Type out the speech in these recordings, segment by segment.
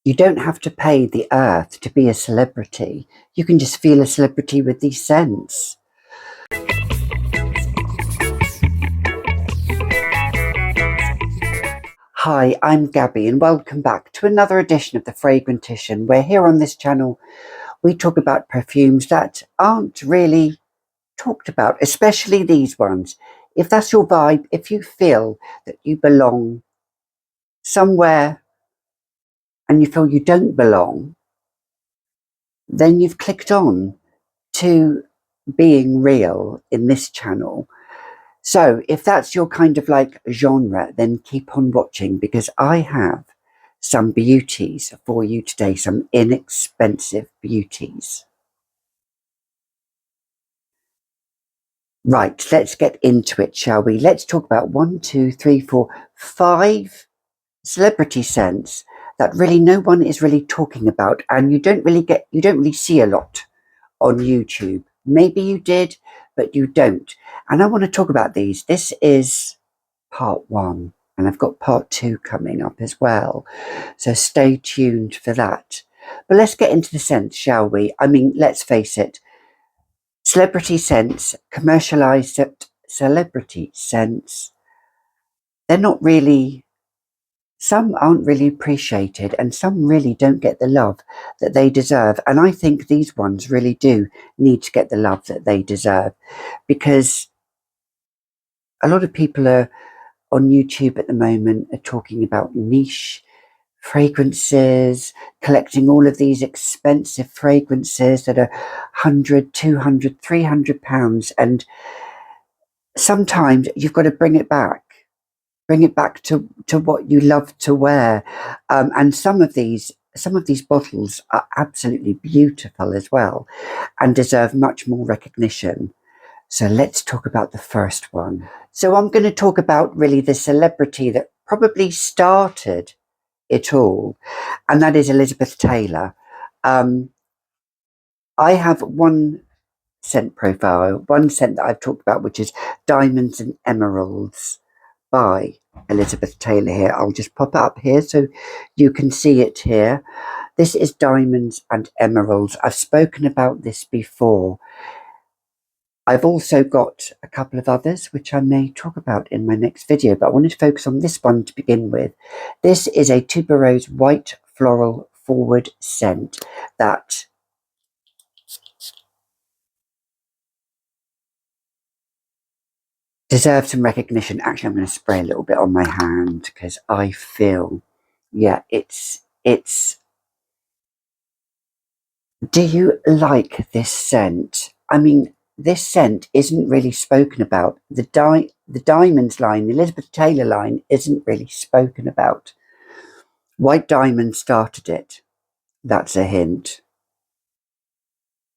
You don't have to pay the earth to be a celebrity. You can just feel a celebrity with these scents. Hi, I'm Gabby and welcome back to another edition of the Fragrantician, where here on this channel we talk about perfumes that aren't really talked about, especially these ones. If that's your vibe, if you feel that you belong somewhere and you feel you don't belong, then you've clicked on to being real in this channel. So if that's your kind of like genre, then keep on watching, because I have some beauties for you today, some inexpensive beauties. Right, let's get into it, shall we? Let's talk about 5 celebrity scents that really no one is really talking about, and you don't really see a lot on YouTube. Maybe you did, but you don't. And I want to talk about these. This is part 1, and I've got part 2 coming up as well. So stay tuned for that. But let's get into the scents, shall we? I mean, let's face it. Celebrity scents, commercialized celebrity scents, they're not really, some aren't really appreciated, and some really don't get the love that they deserve. And I think these ones really do need to get the love that they deserve, because a lot of people are on YouTube at the moment are talking about niche fragrances, collecting all of these expensive fragrances that are 100, 200, 300 pounds. And sometimes you've got to bring it back to what you love to wear. And some of these bottles are absolutely beautiful as well and deserve much more recognition. So let's talk about the first one. So I'm going to talk about really the celebrity that probably started it all, and that is Elizabeth Taylor. I have one scent profile, one scent that I've talked about, which is Diamonds and Emeralds by Elizabeth Taylor here. I'll just pop it up here so you can see it here. This is Diamonds and Emeralds. I've spoken about this before. I've also got a couple of others which I may talk about in my next video, but I wanted to focus on this one to begin with. This is a tuberose white floral forward scent that deserves some recognition. Actually, I'm going to spray a little bit on my hand because I feel, yeah, it's. Do you like this scent? I mean, this scent isn't really spoken about. The Diamonds line, the Elizabeth Taylor line, isn't really spoken about. White Diamond started it. That's a hint.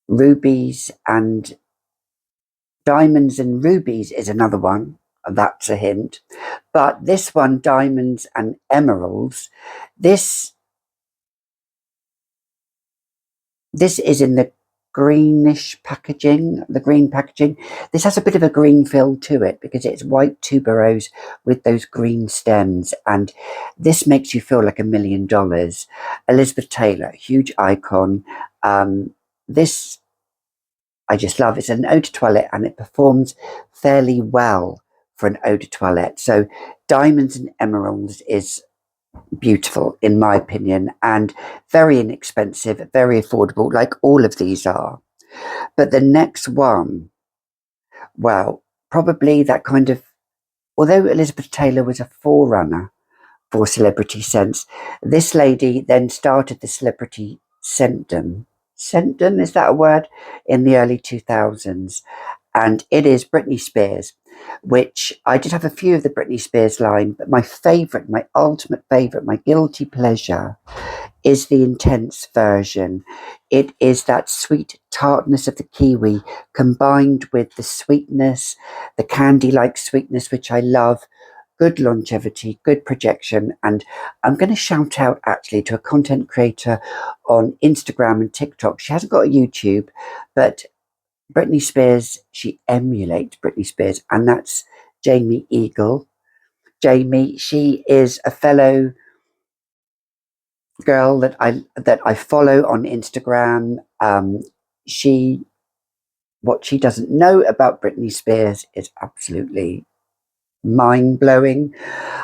Rubies and Diamonds and Rubies is another one. That's a hint. But this one, Diamonds and Emeralds, this is in the greenish packaging, the green packaging. This has a bit of a green feel to it because it's white tuberose with those green stems, and this makes you feel like $1 million. Elizabeth Taylor, huge icon. This I just love. It's an eau de toilette and it performs fairly well for an eau de toilette. So Diamonds and Emeralds is beautiful in my opinion, and very inexpensive, very affordable, like all of these are. But the next one, well, probably that kind of, although Elizabeth Taylor was a forerunner for celebrity scents, this lady then started the celebrity scentdom. Scentdom, is that a word? In the early 2000s. And it is Britney Spears, which I did have a few of the Britney Spears line, but my favourite, my ultimate favourite, my guilty pleasure is the intense version. It is that sweet tartness of the kiwi combined with the sweetness, the candy-like sweetness, which I love. Good longevity, good projection. And I'm going to shout out actually to a content creator on Instagram and TikTok. She hasn't got a YouTube, but Britney Spears, she emulates Britney Spears, and that's Jamie Eagle. Jamie, she is a fellow girl that I follow on Instagram. She What she doesn't know about Britney Spears is absolutely mind-blowing.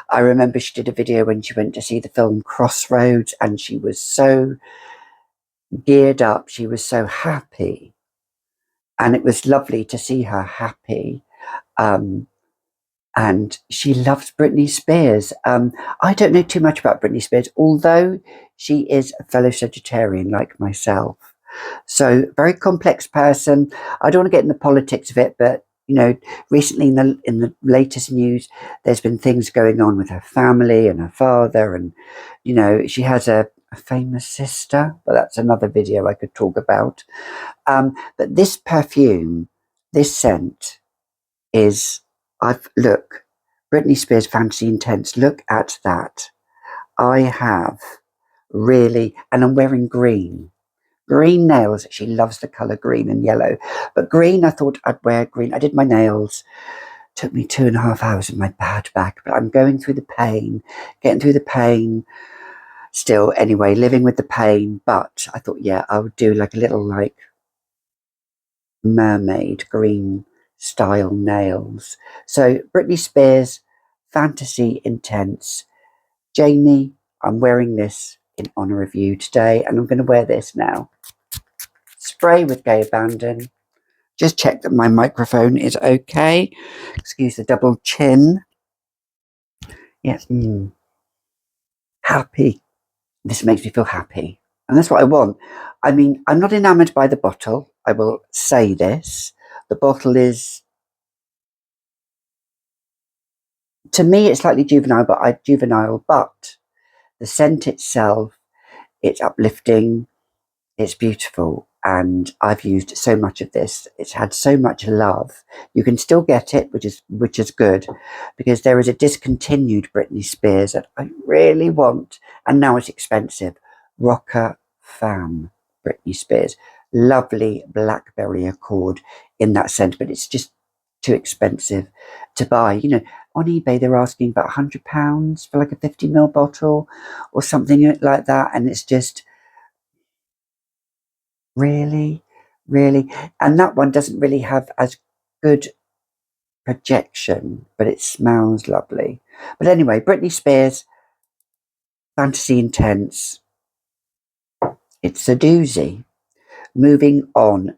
I remember she did a video when she went to see the film Crossroads, and she was so geared up, she was so happy, and it was lovely to see her happy. Um, and she loves Britney Spears. I don't know too much about Britney Spears, although she is a fellow Sagittarian like myself. So very complex person. I don't want to get in the politics of it, but recently in the latest news, there's been things going on with her family and her father, and she has a famous sister, but that's another video I could talk about. But this perfume, this scent is, look, Britney Spears Fantasy Intense. Look at that. I have really, and I'm wearing green. Green nails. She loves the colour green and yellow. But green, I thought I'd wear green. I did my nails. Took me 2.5 hours in my bad back, but I'm going through the pain, getting through the pain still anyway, living with the pain. But I thought, yeah, I would do like a little like mermaid green style nails. So Britney Spears, Fantasy Intense. Jamie, I'm wearing this in honour of you today, and I'm going to wear this now. Spray with Gay Abandon. Just check that my microphone is okay. Excuse the double chin. Yes, happy. This makes me feel happy. And that's what I want. I mean, I'm not enamoured by the bottle. I will say this. The bottle is, to me, it's slightly juvenile, but the scent itself, it's uplifting. It's beautiful, and I've used so much of this. It's had so much love. You can still get it, which is good, because there is a discontinued Britney Spears that I really want, and now it's expensive. Rocker Femme Britney Spears, lovely blackberry accord in that scent, but it's just too expensive to buy. On eBay they're asking about £100 for like a 50ml bottle or something like that, and it's just really, really. And that one doesn't really have as good projection, but it smells lovely. But anyway, Britney Spears, Fantasy Intense. It's a doozy. Moving on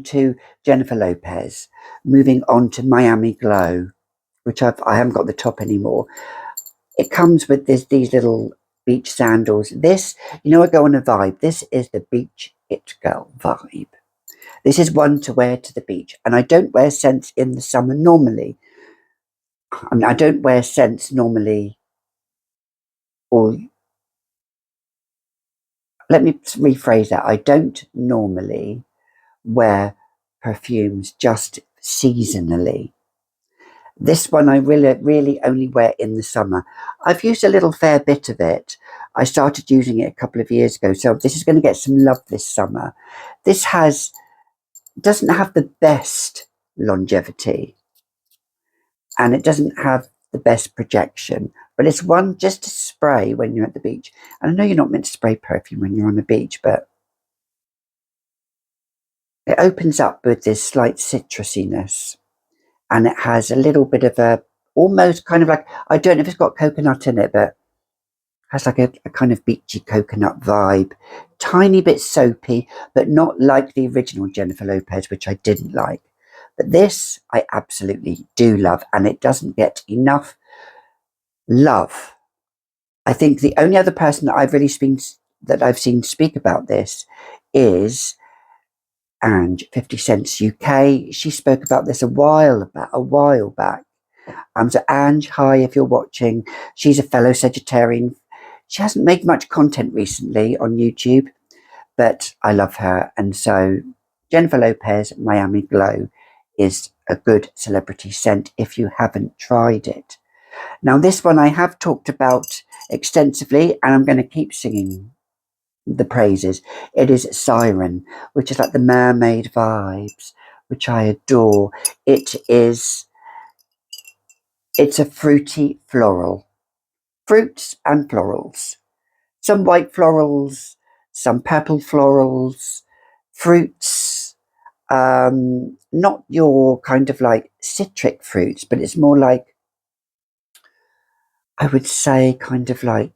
to Jennifer Lopez. Moving on to Miami Glow, which I haven't got the top anymore. It comes with these little beach sandals. This, I go on a vibe. This is the beach it girl vibe. This is one to wear to the beach, and I don't wear scents in the summer normally. I mean, I don't wear scents normally, or let me rephrase that. I don't normally wear perfumes just seasonally. This one I really only wear in the summer. I've used a little fair bit of it. I started using it a couple of years ago, so this is going to get some love this summer. This doesn't have the best longevity, and it doesn't have the best projection, but it's one just to spray when you're at the beach. And I know you're not meant to spray perfume when you're on the beach, but it opens up with this slight citrusiness, and it has a little bit of a almost kind of like, I don't know if it's got coconut in it, but has like a kind of beachy coconut vibe. Tiny bit soapy, but not like the original Jennifer Lopez, which I didn't like. But this I absolutely do love, and it doesn't get enough love. I think the only other person that I've seen speak about this is Ange, 50 Cents UK. She spoke about this a while back. So Ange, hi, if you're watching. She's a fellow Sagittarian. She hasn't made much content recently on YouTube, but I love her. And so Jennifer Lopez, Miami Glow, is a good celebrity scent if you haven't tried it. Now, this one I have talked about extensively, and I'm going to keep singing the praises. It is Siren, which is like the mermaid vibes, which I adore. It's a fruity floral. Fruits and florals. some white florals, some purple florals, fruits, not your kind of like citric fruits, but it's more like, I would say, kind of like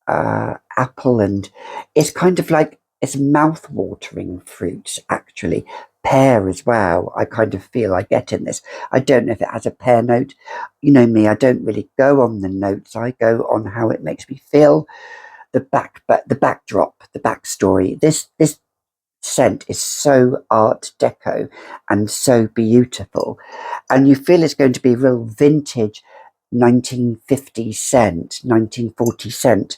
apple, and it's kind of like it's mouth-watering fruits actually. Pear as well. I kind of feel I get in this. I don't know if it has a pear note. You know me, I don't really go on the notes. I go on how it makes me feel. But the backdrop, the backstory. This scent is so art deco and so beautiful, and you feel it's going to be real vintage 1950 scent, 1940 scent,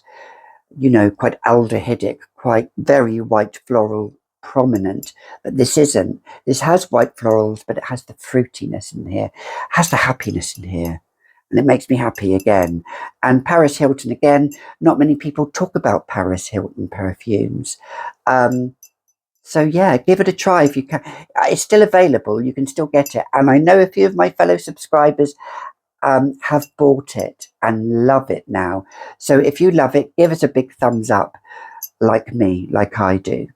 you know, quite aldehydic, quite very white floral prominent. But this isn't. This has white florals, but it has the fruitiness in here, has the happiness in here, and it makes me happy again. And Paris Hilton again. Not many people talk about Paris Hilton perfumes. So yeah, give it a try if you can. It's still available. You can still get it. And I know a few of my fellow subscribers have bought it and love it now. So if you love it, give us a big thumbs up, like me, like I do.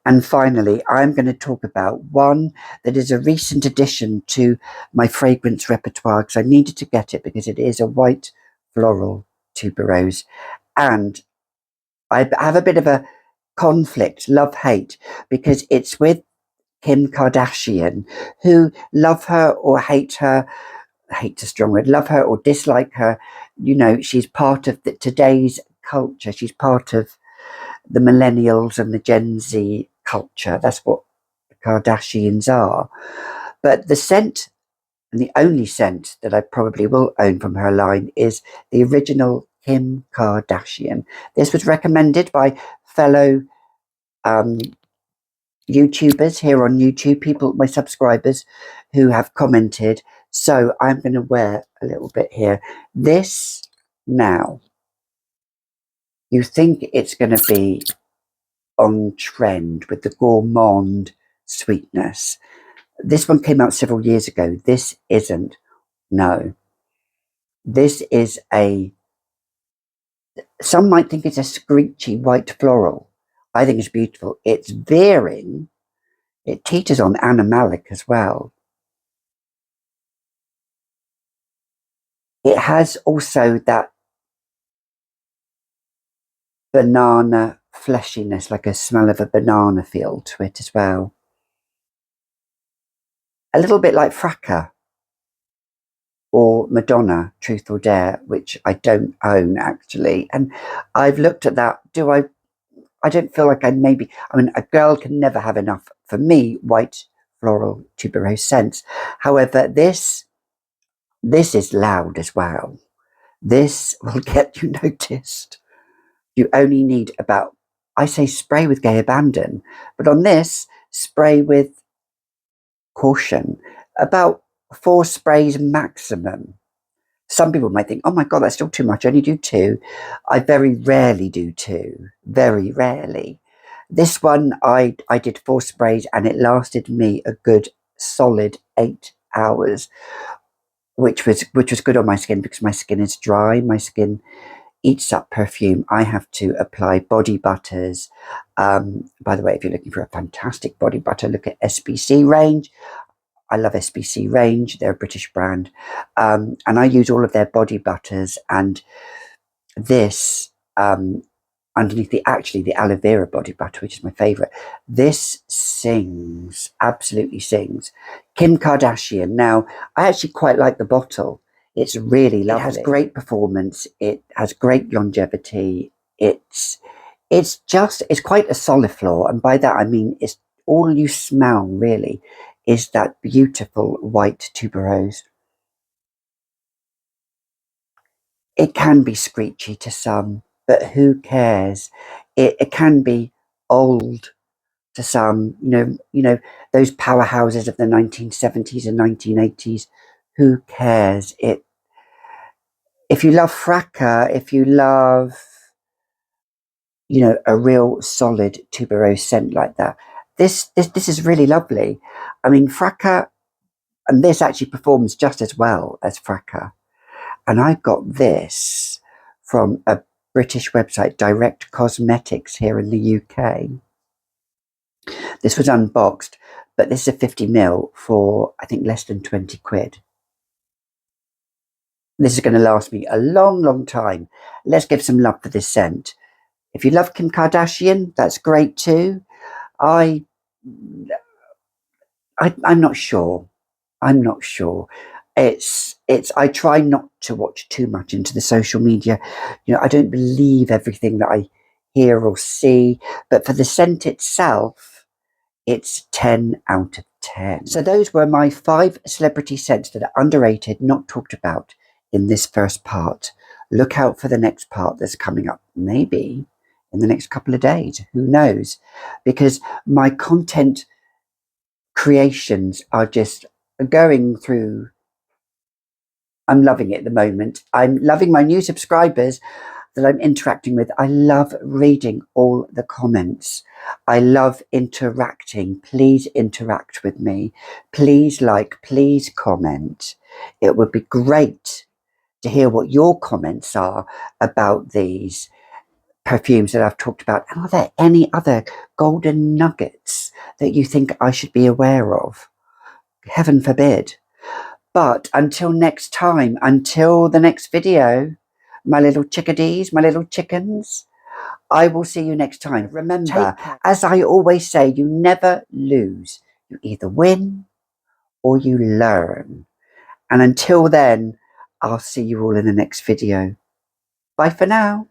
And finally, I'm going to talk about one that is a recent addition to my fragrance repertoire, because I needed to get it because it is a white floral tuberose. And I have a bit of a conflict, love-hate, because it's with Kim Kardashian, who love her or hate her, hate's a strong word, love her or dislike her, you know, she's part of today's culture. She's part of the millennials and the Gen Z culture. That's what the Kardashians are. But the scent, and the only scent that I probably will own from her line, is the original Kim Kardashian. This was recommended by fellow YouTubers here on YouTube, people, my subscribers who have commented. So I'm going to wear a little bit here. This now, you think it's going to be on trend with the gourmand sweetness. This one came out several years ago. This isn't. No. This is some might think it's a screechy white floral. I think it's beautiful. It's veering. It teeters on animalic as well. It has also that banana fleshiness, like a smell of a banana feel to it as well. A little bit like Fracas or Madonna, Truth or Dare, which I don't own actually. And I've looked at that. I don't feel like I mean, a girl can never have enough, for me, white floral tuberose scents. However, this is loud as well. This will get you noticed. You only need about, I say spray with gay abandon, but on this, spray with caution, about 4 sprays maximum. Some people might think, oh my God, that's still too much. I only do 2. I very rarely do 2, very rarely. This one, I did 4 sprays and it lasted me a good solid 8 hours, which was good on my skin because my skin is dry. My skin eats up perfume. I have to apply body butters. By the way, if you're looking for a fantastic body butter, look at SBC range. I love SBC range. They're a British brand. And I use all of their body butters, and this underneath the aloe vera body butter, which is my favorite. This sings, absolutely sings. Kim Kardashian. Now, I actually quite like the bottle. It's really lovely. It has great performance. It has great longevity. It's quite a soliflor, and by that I mean it's all you smell really is that beautiful white tuberose. It can be screechy to some, but who cares? It can be old to some, those powerhouses of the 1970s and 1980s. Who cares? If you love Fracas, if you love, a real solid tuberose scent like that, this is really lovely. I mean, Fracas, and this actually performs just as well as Fracas. And I got this from a British website Direct Cosmetics here in the UK. This was unboxed, but this is a 50ml for, I think, less than 20 quid. This is going to last me a long time. Let's give some love for this scent. If you love Kim Kardashian, that's great too. I'm not sure. I'm not sure. I try not to watch too much into the social media. You know, I don't believe everything that I hear or see, but for the scent itself, it's 10 out of 10. So those were my 5 celebrity scents that are underrated, not talked about in this first part. Look out for the next part that's coming up, maybe in the next couple of days. Who knows? Because my content creations are just going through. I'm loving it at the moment. I'm loving my new subscribers that I'm interacting with. I love reading all the comments. I love interacting. Please interact with me. Please like, please comment. It would be great to hear what your comments are about these perfumes that I've talked about. And are there any other golden nuggets that you think I should be aware of? Heaven forbid. But until next time, until the next video, my little chickadees, my little chickens, I will see you next time. Remember, as I always say, you never lose. You either win or you learn. And until then, I'll see you all in the next video. Bye for now.